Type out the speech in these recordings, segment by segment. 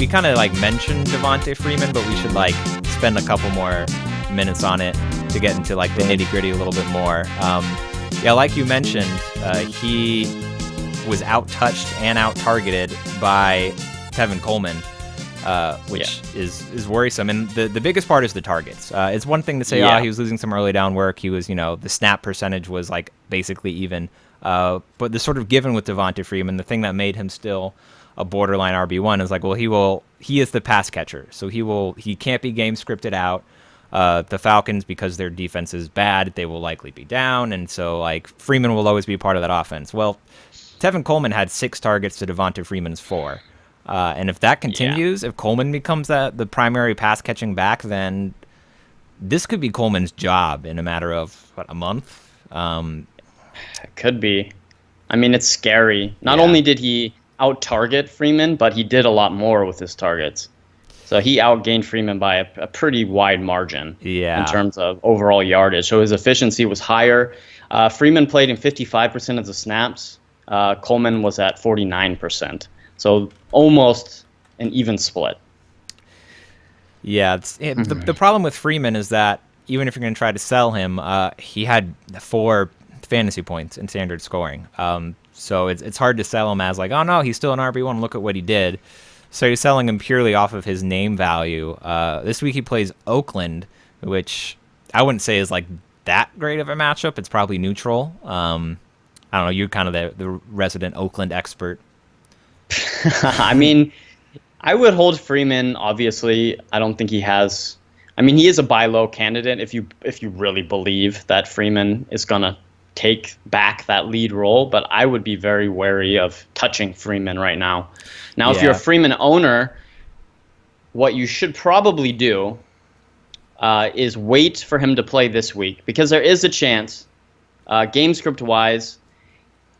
we kind of like mentioned Devonta Freeman, but we should like spend a couple more minutes on it to get into like the nitty gritty a little bit more. Yeah, like you mentioned, he was out-touched and out-targeted by Tevin Coleman, which is worrisome. And the biggest part is the targets. It's one thing to say, he was losing some early down work. He was, the snap percentage was like basically even. But the sort of given with Devonta Freeman, the thing that made him still a borderline RB1 is like, well, he is the pass catcher. So he can't be game scripted out. The Falcons, because their defense is bad, they will likely be down. And so like Freeman will always be part of that offense. Well, Tevin Coleman had 6 targets to Devonta Freeman's 4. And if that continues, if Coleman becomes the primary pass catching back, then this could be Coleman's job in a matter of a month. It could be. I mean, it's scary. Not only did he out-target Freeman, but he did a lot more with his targets. So he outgained Freeman by a pretty wide margin in terms of overall yardage. So his efficiency was higher. Freeman played in 55% of the snaps. Coleman was at 49%. So almost an even split. Yeah, the problem with Freeman is that even if you're going to try to sell him, he had 4 fantasy points in standard scoring. So it's hard to sell him as like, oh no, he's still an RB1. Look at what he did. So you're selling him purely off of his name value. This week he plays Oakland, which I wouldn't say is like that great of a matchup. It's probably neutral. I don't know. You're kind of the resident Oakland expert. I mean, I would hold Freeman. Obviously, I don't think he has. I mean, he is a buy low candidate if you really believe that Freeman is gonna take back that lead role, but I would be very wary of touching Freeman right now. Now, if you're a Freeman owner, what you should probably do is wait for him to play this week, because there is a chance, game script wise,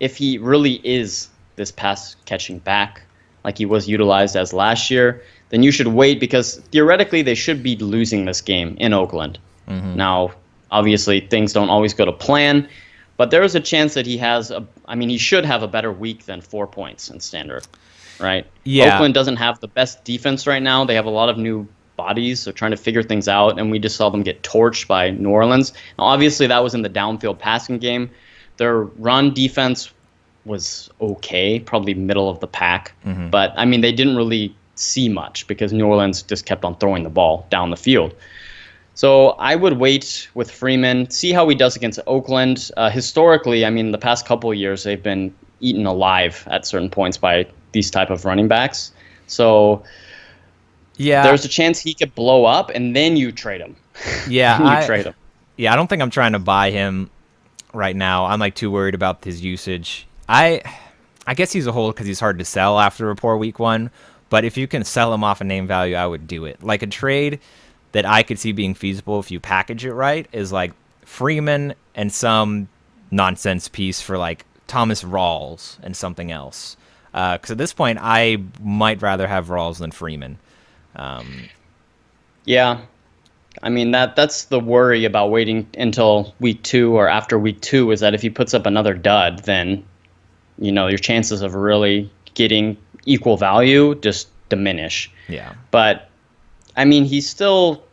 if he really is this pass catching back like he was utilized as last year, then you should wait, because theoretically they should be losing this game in Oakland. Mm-hmm. Now, obviously things don't always go to plan, but there is a chance that he should have a better week than 4 points in standard, right? Yeah. Oakland doesn't have the best defense right now. They have a lot of new bodies. They're trying to figure things out, and we just saw them get torched by New Orleans. Now, obviously, that was in the downfield passing game. Their run defense was okay, probably middle of the pack. Mm-hmm. But, I mean, they didn't really see much because New Orleans just kept on throwing the ball down the field. So I would wait with Freeman, see how he does against Oakland. Historically, I mean, the past couple of years, they've been eaten alive at certain points by these type of running backs. So there's a chance he could blow up, and then you trade him. Yeah, trade him. Yeah, I don't think I'm trying to buy him right now. I'm like too worried about his usage. I guess he's a hold because he's hard to sell after a poor week 1. But if you can sell him off a name value, I would do it. Like a trade that I could see being feasible if you package it right is like Freeman and some nonsense piece for like Thomas Rawls and something else. Because at this point, I might rather have Rawls than Freeman. Yeah. I mean, that's the worry about waiting until week 2 or after week 2 is that if he puts up another dud, then, your chances of really getting equal value just diminish. Yeah. But, I mean, he still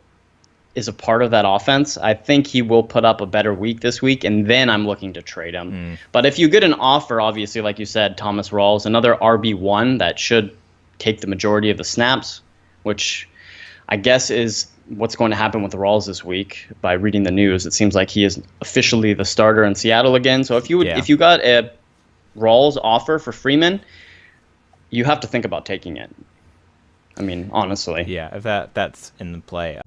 is a part of that offense. I think he will put up a better week this week, and then I'm looking to trade him. But if you get an offer, obviously, like you said, Thomas Rawls, another RB1 that should take the majority of the snaps, which I guess is what's going to happen with Rawls this week. By reading the news, it seems like he is officially the starter in Seattle again. So if you got a Rawls offer for Freeman, you have to think about taking it. I mean, honestly. Yeah, if that's in the play.